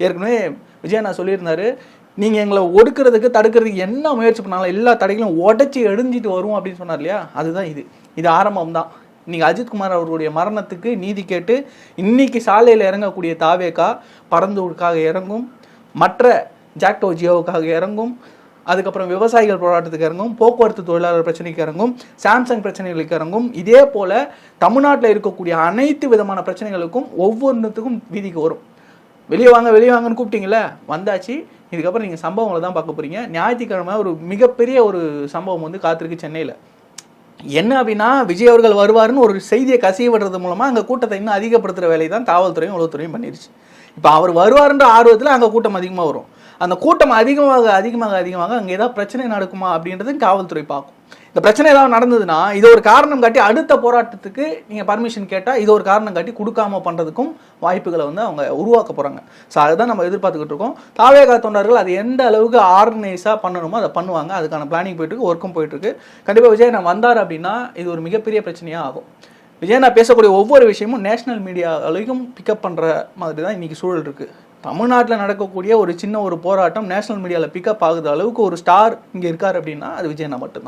ஏற்கனவே விஜய் நான் சொல்லியிருந்தாரு, நீங்கள் எங்களை ஒடுக்கிறதுக்கு தடுக்கிறதுக்கு என்ன முயற்சி பண்ணாலும் எல்லா தடைகளும் உடச்சி எழிஞ்சிட்டு வரும் அப்படின்னு சொன்னார் இல்லையா? அதுதான் இது ஆரம்பம் தான். நீங்கள் அஜித்குமார் அவர்களுடைய மரணத்துக்கு நீதி கேட்டு இன்னைக்கு சாலையில் இறங்கக்கூடிய தாவேகா பரந்தூருக்காக இறங்கும், மற்ற ஜாக்டோ ஜியோவுக்காக இறங்கும், அதுக்கப்புறம் விவசாயிகள் போராட்டத்துக்கு இறங்கும், போக்குவரத்து தொழிலாளர் பிரச்சனைக்கு இறங்கும், சாம்சங் பிரச்சனைகளுக்கு இறங்கும். இதே போல் தமிழ்நாட்டில் இருக்கக்கூடிய அனைத்து விதமான பிரச்சனைகளுக்கும் ஒவ்வொன்றுத்துக்கும் வீதிக்கு வரும். வெளியே வாங்கன்னு கூப்பிட்டீங்களே, வந்தாச்சு. இதுக்கப்புறம் நீங்கள் சம்பவங்களை தான் பார்க்க போகிறீங்க. ஞாயிற்றுக்கிழமை ஒரு மிகப்பெரிய ஒரு சம்பவம் வந்து காத்திருக்கு சென்னையில். என்ன அப்படின்னா, விஜய் அவர்கள் வருவாருன்னு ஒரு செய்தியை கசிய விடுறது மூலமாக அங்கே கூட்டத்தை இன்னும் அதிகப்படுத்துகிற வேலையை தான் காவல்துறையும் உளவுத்துறையும் பண்ணிருச்சு. இப்போ அவர் வருவாருன்ற ஆர்வத்தில் அங்கே கூட்டம் அதிகமாக வரும். அந்த கூட்டம் அதிகமாக அங்கே ஏதாவது பிரச்சனை நடக்குமா அப்படின்றது காவல்துறை பார்க்கும். இந்த பிரச்சனை ஏதாவது நடந்ததுன்னா இது ஒரு காரணம் காட்டி அடுத்த போராட்டத்துக்கு நீங்கள் பர்மிஷன் கேட்டால் இது ஒரு காரணம் காட்டி கொடுக்காம பண்ணுறதுக்கும் வாய்ப்புகளை வந்து அவங்க உருவாக்க போகிறாங்க. ஸோ அதுதான் நம்ம எதிர்பார்த்துக்கிட்டு இருக்கோம். தாவேகா தொண்டர்கள் அது எந்த அளவுக்கு ஆர்கனைஸாக பண்ணணுமோ அதை பண்ணுவாங்க. அதுக்கான பிளானிங் போயிட்டுருக்கு, ஒர்க்கும் போயிட்டுருக்கு. கண்டிப்பாக விஜய் நான் வந்தார் அப்படின்னா இது ஒரு மிகப்பெரிய பிரச்சனையாக ஆகும். விஜய் நான் பேசக்கூடிய ஒவ்வொரு விஷயமும் நேஷனல் மீடியா அளவுக்கும் பிக்கப் பண்ணுற மாதிரி தான் இன்றைக்கி சூழல் இருக்குது. தமிழ்நாட்டில் நடக்கக்கூடிய ஒரு சின்ன ஒரு போராட்டம் நேஷனல் மீடியாவில் பிக்கப் ஆகுது அளவுக்கு ஒரு ஸ்டார் இங்கே இருக்கார் அப்படின்னா அது விஜயனா மட்டும்தான்.